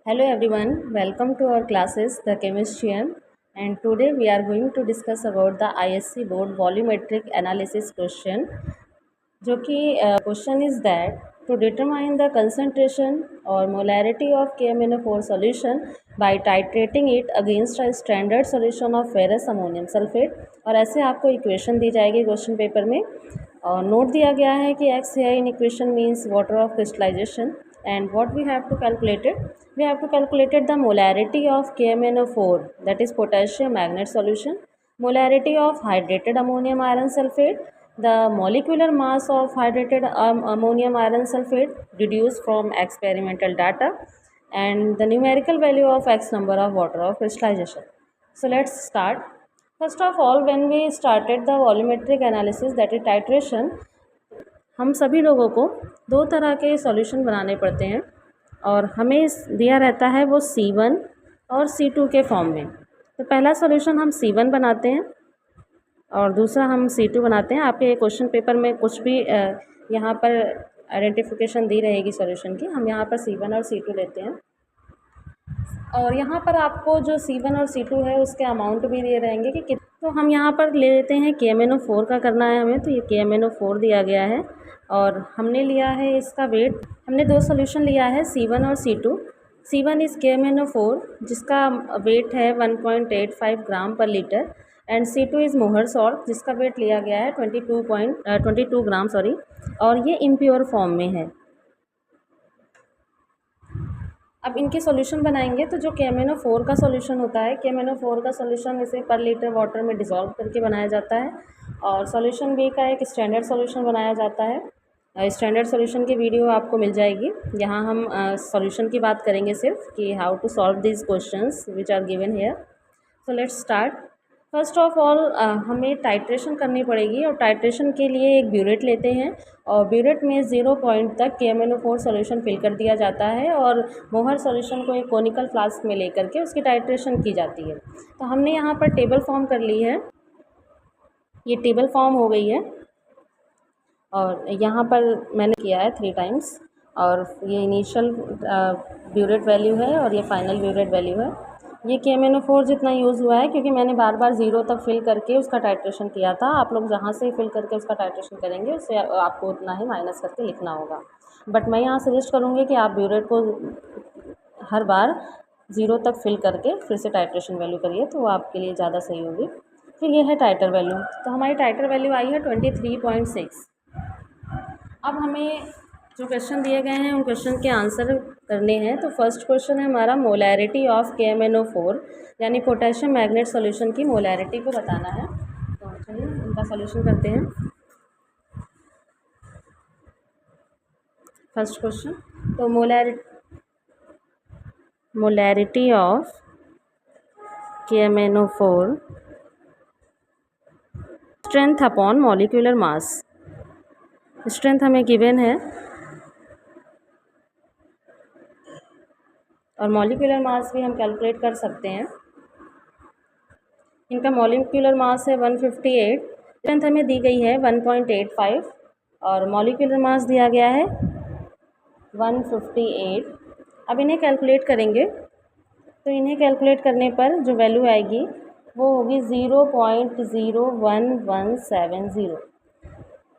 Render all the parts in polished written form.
Hello everyone, welcome to our classes, the Chemistry and today we are going to discuss about the ISC board volumetric analysis question जो कि question is that to determine the concentration or molarity of KMnO4 solution by titrating it against a standard solution of ferrous ammonium sulfate और ऐसे आपको equation दी जाएगी question paper में और note दिया गया है कि x here in equation means water of crystallization and what we have to calculate it, we have to calculate the molarity of KMnO4 that is potassium magnet solution, molarity of hydrated ammonium iron sulfate, the molecular mass of hydrated ammonium iron sulfate deduced from experimental data and the numerical value of x number of water of crystallization. So let's start. First of all, when we started the volumetric analysis that is titration, हम सभी लोगों को दो तरह के solution बनाने पड़ते हैं और हमें दिया रहता है वो C1 और C2 के फॉर्म में। तो पहला सॉल्यूशन हम C1 बनाते हैं और दूसरा हम C2 बनाते हैं। आपके क्वेश्चन पेपर में कुछ भी यहाँ पर आइडेंटिफिकेशन दी रहेगी सॉल्यूशन की, हम यहाँ पर C1 और C2 लेते हैं और यहाँ पर आपको जो C1 और C2 है उसके अमाउंट भी दिए रहेंगे कि तो हम यहाँ पर ले लेते हैं KMnO4 का करना है हमें, तो ये KMnO4 दिया गया है और हमने लिया है इसका वेट, हमने दो सॉल्यूशन लिया है C1 और C2। C1 इज़ KMnO4 जिसका वेट है 1.85 ग्राम पर लीटर एंड C2 इज़ मोहर सॉल्ट जिसका वेट लिया गया है 22 ग्राम और ये इम्प्योर फॉर्म में है। अब इनके सॉल्यूशन बनाएंगे तो जो KMnO4 का सॉल्यूशन होता है, KMnO4 का सॉल्यूशन इसे पर लीटर वाटर में डिसॉल्व करके बनाया जाता है और सॉल्यूशन बी का एक स्टैंडर्ड सॉल्यूशन बनाया जाता है। स्टैंडर्ड सॉल्यूशन की वीडियो आपको मिल जाएगी। यहाँ हम सॉल्यूशन की बात करेंगे सिर्फ कि how to solve these questions which are given here. So let's start. First of all हमें टाइट्रेशन करनी पड़ेगी और टाइट्रेशन के लिए एक ब्यूरेट लेते हैं और ब्यूरेट में 0 पॉइंट तक KMnO4 सॉल्यूशन फिल कर दिया जाता है और मोहर सॉल्यूशन को एक कोनिकल फ्लास्क में लेकर के उसकी टाइट्रेशन की जाती है। तो हमने यहाँ पर टेबल फॉर्म कर ली है, ये टेबल फॉर्म हो गई है और यहाँ पर मैंने किया है 3 टाइम्स और ये इनिशियल ब्यूरेट वैल्यू है और ये फाइनल ब्यूरेट वैल्यू है। ये KMnO4 जितना यूज़ हुआ है क्योंकि मैंने बार बार 0 तक फिल करके उसका टाइट्रेशन किया था। आप लोग जहाँ से फिल करके उसका टाइट्रेशन करेंगे उससे आपको उतना ही माइनस करके लिखना होगा, बट मैं यहाँ सजेस्ट करूँगी कि आप ब्यूरेट को हर बार 0 तक फिल करके फिर से टाइट्रेशन वैल्यू करिए तो वो आपके लिए ज़्यादा सही होगी। फिर ये है टाइटर वैल्यू, तो हमारी टाइटर वैल्यू आई है 23.6। अब हमें जो क्वेश्चन दिए गए हैं उन क्वेश्चन के आंसर करने हैं। तो फर्स्ट क्वेश्चन है हमारा मोलैरिटी ऑफ KMnO4 यानी पोटेशियम मैग्नेट सॉल्यूशन की मोलैरिटी को बताना है। तो चलिए इनका सॉल्यूशन करते हैं। फर्स्ट क्वेश्चन, तो molarity of KMnO4 strength upon molecular mass. Strength हमें गिवन है और मॉलिक्यूलर मास भी हम कैलकुलेट कर सकते हैं। इनका मॉलिक्यूलर मास है 158, स्ट्रेंथ हमें दी गई है 1.85 और मॉलिक्यूलर मास दिया गया है 158। अब इन्हें कैलकुलेट करेंगे तो इन्हें कैलकुलेट करने पर जो वैल्यू आएगी वो होगी 0.01170।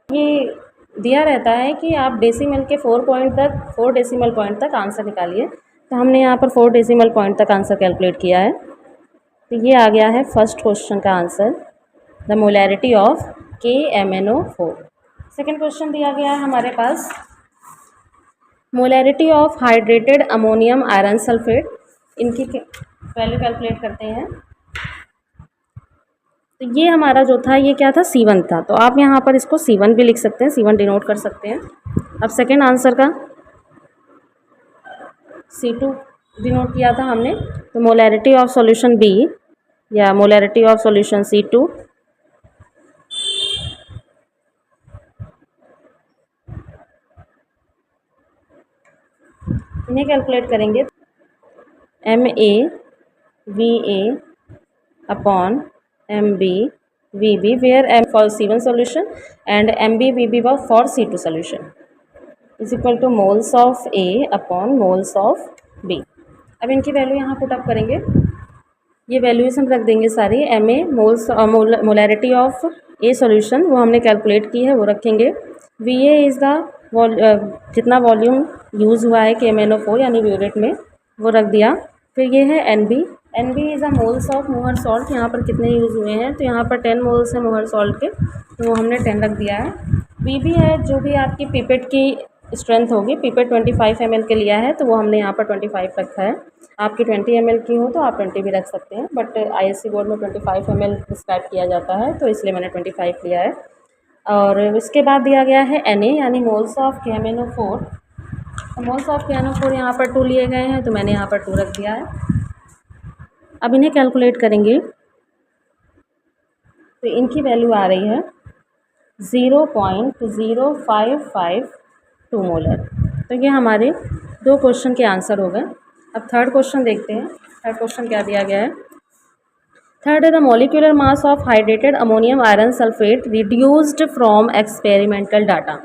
ये दिया रहता है कि आप डेसिमल के 4 डेसिमल पॉइंट तक आंसर निकालिए, तो हमने यहाँ पर 4 डेसिमल पॉइंट तक आंसर कैलकुलेट किया है। तो ये आ गया है फर्स्ट क्वेश्चन का answer, the molarity of KMnO4। Second question दिया गया है हमारे पास molarity of hydrated ammonium iron sulphate, इनकी वैल्यू कैलकुलेट करते हैं। तो ये हमारा जो था ये क्या था, C1 था, तो आप यहाँ पर इसको C1 भी लिख सकते हैं, C1 डिनोट कर सकते हैं। अब सेकेंड आंसर का C2 डिनोट किया था हमने, तो मोलैरिटी ऑफ सॉल्यूशन B या मोलैरिटी ऑफ सॉल्यूशन C2 इन्हें कैलकुलेट करेंगे MaVa upon MbVb where M for C1 solution and MbVb for C2 solution is equal to moles of A upon moles of B। अब इनकी value यहाँ put up करेंगे। ये values हम रख देंगे सारी। M A molarity of a solution वो हमने कैलकुलेट की है, वो रखेंगे। वी ए इज़ द जितना वॉल्यूम यूज़ हुआ है KMnO4 यानी ब्यूरेट में, वो रख दिया। फिर ये है N B is a moles of Mohr salt. यहाँ पर कितने यूज़ हुए हैं, तो यहाँ पर 10 मोल्स है मोहर सॉल्ट के, तो वो हमने 10 रख दिया है। वी बी है जो भी आपकी पिपेट की स्ट्रेंथ होगी, पिपेट 25 ml के लिया है तो वो हमने यहाँ पर 25 रखा है। आपकी 20 ml की हो तो आप 20 भी रख सकते हैं, बट ISC बोर्ड में 25 ml प्रिस्क्राइब किया जाता है तो इसलिए मैंने 25 लिया है। और उसके बाद दिया गया है Na यानी मोल्स ऑफ KMnO4। तो मोल्स ऑफ KMnO4 यहाँ पर 2 लिए गए हैं तो मैंने यहाँ पर 2 रख दिया है। अब इन्हें कैलकुलेट करेंगे तो इनकी वैल्यू आ रही है 0.0552 मोलर। तो ये हमारे 2 क्वेश्चन के आंसर हो गए। अब थर्ड क्वेश्चन देखते हैं। थर्ड क्वेश्चन क्या दिया गया है। थर्ड है the molecular mass of hydrated ammonium iron sulphate reduced from experimental data.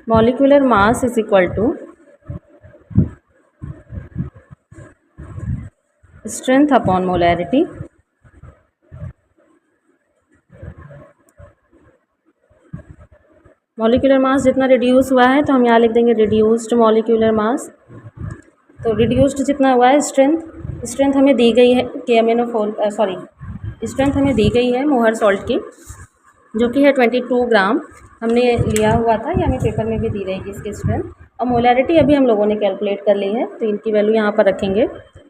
Molecular mass is equal to strength upon molarity molecular mass जितना रिड्यूस हुआ है तो हम यहाँ लिख देंगे रिड्यूस्ड मॉलिक्यूलर मास। तो रिड्यूस्ड जितना हुआ है स्ट्रेंथ हमें दी गई है KMnO4 स्ट्रेंथ हमें दी गई है मोहर सॉल्ट की, जो कि है 22 ग्राम हमने लिया हुआ था, ये हमें पेपर में भी दी रहेगी इसकी स्ट्रेंथ। और मोलैरिटी अभी हम लोगों ने कैलकुलेट कर ली है तो इनकी वैल्यू यहाँ पर रखेंगे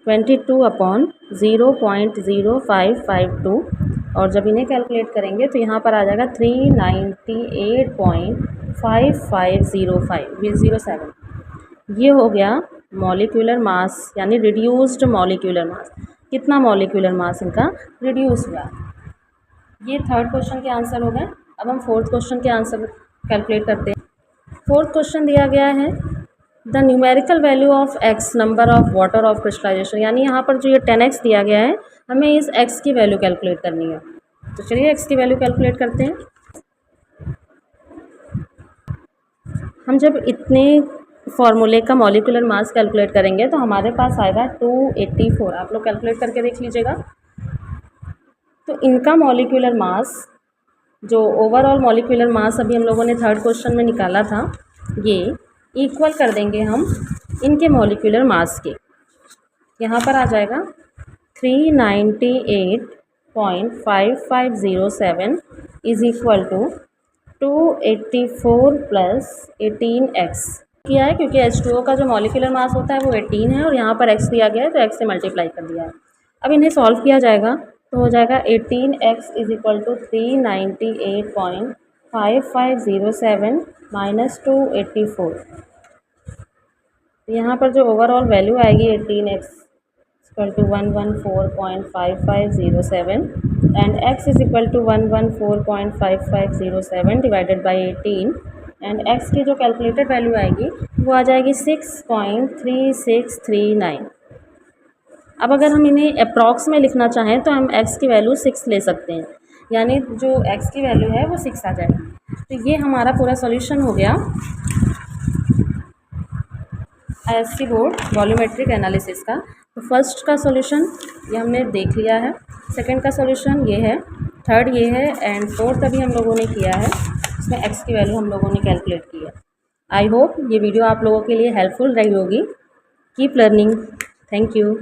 22/0.0552। और जब इन्हें कैलकुलेट करेंगे तो यहाँ पर आ जाएगा 398.5505 ये हो गया मॉलिक्यूलर मास यानी रिड्यूस्ड मॉलिक्यूलर मास। कितना मॉलिक्यूलर मास इनका रिड्यूस हुआ। ये थर्ड क्वेश्चन के आंसर हो गए। अब हम फोर्थ क्वेश्चन के आंसर कैलकुलेट करते हैं। फोर्थ क्वेश्चन दिया गया है the numerical value of x number of water of crystallisation, यानी यहाँ पर जो ये 10x दिया गया है हमें इस x की वैल्यू कैलकुलेट करनी है। तो चलिए x की वैल्यू कैलकुलेट करते हैं। हम जब इतने फॉर्मूले का मॉलिक्यूलर मास कैलकुलेट करेंगे तो हमारे पास आएगा 284। आप लोग कैलकुलेट करके देख लीजिएगा। तो इनका मॉलिक्यूलर मास जो ओवरऑल मॉलिक्यूलर मास अभी हम लोगों ने थर्ड क्वेश्चन में निकाला था, ये इक्वल कर देंगे हम इनके मॉलिक्यूलर मास के। यहाँ पर आ जाएगा 398.5507 इज इक्वल टू 284 + 18x किया है, क्योंकि H2O का जो मॉलिक्यूलर मास होता है वो 18 है और यहाँ पर x दिया गया है तो x से मल्टीप्लाई कर दिया है। अब इन्हें सॉल्व किया जाएगा तो हो जाएगा 18x इज इक्वल टू 398.5507 - 284। यहाँ पर जो ओवरऑल वैल्यू आएगी 18x equal to 114.5507 and x is equal to 114.5507 divided by 18 and x की जो कैलकुलेटेड वैल्यू आएगी वो आ जाएगी 6.3639। अब अगर हम इन्हें अप्रॉक्स में लिखना चाहें तो हम x की वैल्यू 6 ले सकते हैं, यानी जो x की वैल्यू है वो 6 आ जाएगी। तो ये हमारा पूरा सॉल्यूशन हो गया ISC बोर्ड वॉल्यूमेट्रिक एनालिसिस का। तो फर्स्ट का सॉल्यूशन ये हमने देख लिया है, सेकंड का सॉल्यूशन ये है, थर्ड ये है एंड फोर्थ अभी हम लोगों ने किया है, इसमें x की वैल्यू हम लोगों ने कैलकुलेट की है। आई होप ये वीडियो आप लोगों के लिए हेल्पफुल रही होगी। Keep learning. Thank you.